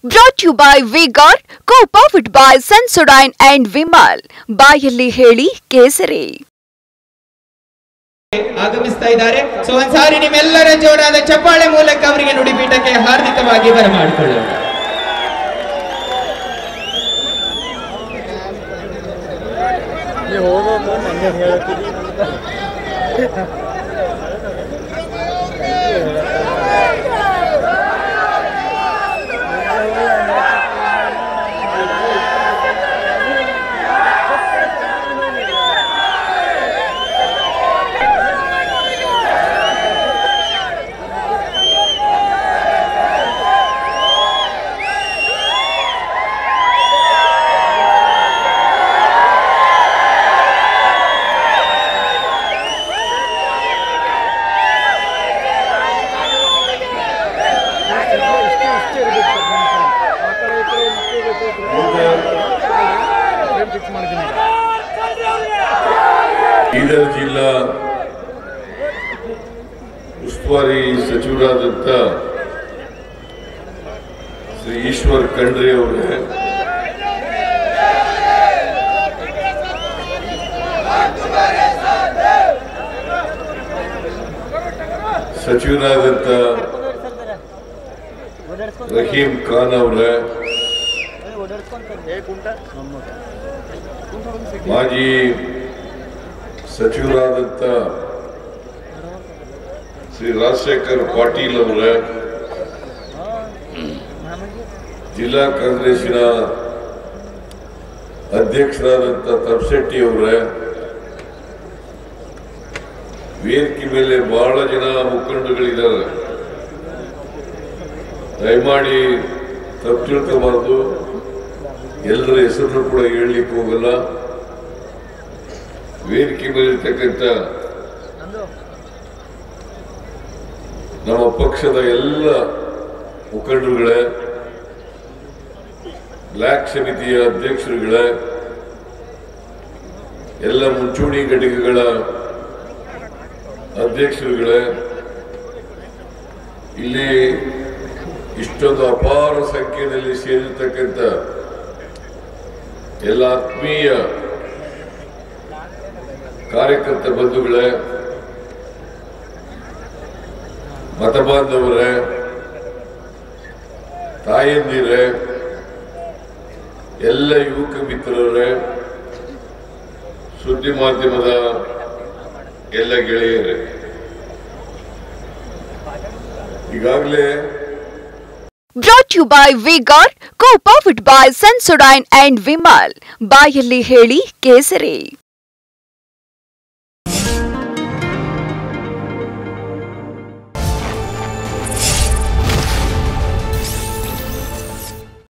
Brought to you by Vigor, co-powered by Sensodyne and Vimal. ಬಾಯಲ್ಲಿ ಹೇಳಿ ಕೇಸರಿ. ಆಗಮಿಸ್ತಾ ಇದ್ದಾರೆ. ಸೊ ಒಂದ್ಸಾರಿ ನಿಮ್ಮೆಲ್ಲರ ಜೋರಾದ ಚಪ್ಪಾಳೆ ಮೂಲಕ ಅವರಿಗೆ ನುಡಿಪೀಠಕ್ಕೆ ಹಾರ್ದಿಕವಾಗಿ ಬರಮಾಡಿಕೊಳ್ಳೋಣ. ಬೀದರ್ ಜಿಲ್ಲಾ ಉಸ್ತುವಾರಿ ಸಚಿವರಾದಂಥ ಶ್ರೀ ಈಶ್ವರ್ ಖಂಡ್ರೆ ಅವರೇ, ಸಚಿವರಾದಂಥ ರಹೀಂ ಖಾನ್ ಅವರೇ, ಮಾಜಿ ಸಚಿವರಾದಂಥ ಶ್ರೀ ರಾಜಶೇಖರ್ ಪಾಟೀಲ್ ಅವರೇ, ಜಿಲ್ಲಾ ಕಾಂಗ್ರೆಸ್ಸಿನ ಅಧ್ಯಕ್ಷರಾದಂಥ ತಪ್ಸೆಟ್ಟಿ ಅವರೇ, ವೇದಿಕೆ ಮೇಲೆ ಬಹಳ ಜನ ಮುಖಂಡಗಳಿದ್ದಾರೆ. ದಯಮಾಡಿ ತಪ್ಪು ತಿಳ್ಕೋಬಾರ್ದು, ಎಲ್ಲರ ಹೆಸರನ್ನು ಕೂಡ ಹೇಳಲಿಕ್ಕೆ ಹೋಗಲ್ಲ. ವೇದಿಕೆ ಮೇಲಿರ್ತಕ್ಕಂಥ ನಮ್ಮ ಪಕ್ಷದ ಎಲ್ಲ ಮುಖಂಡರುಗಳೇ, ಬ್ಲಾಕ್ ಸಮಿತಿಯ ಅಧ್ಯಕ್ಷರುಗಳೇ, ಎಲ್ಲ ಮುಂಚೂಣಿ ಘಟಕಗಳ ಅಧ್ಯಕ್ಷರುಗಳೇ, ಇಲ್ಲಿ ಇಷ್ಟೊಂದು ಅಪಾರ ಸಂಖ್ಯೆಯಲ್ಲಿ ಸೇರಿರ್ತಕ್ಕಂಥ ಎಲ್ಲ ಆತ್ಮೀಯ ಕಾರ್ಯಕರ್ತ ಬಂಧುಗಳೇ, ಮತಬಾಂಧವರೇ, ತಾಯಂದಿರೇ, ಎಲ್ಲ ಯುವಕ ಮಿತ್ರರೇ, ಸುದ್ದಿ ಮಾಧ್ಯಮದ ಎಲ್ಲ ಗೆಳೆಯರೇ, ಈಗಾಗಲೇ Brought to you by Vigor, co-powered by Sensodyne and Vimal. ಬಾಯಲ್ಲಿ ಹೇಳಿ ಕೇಸರಿ.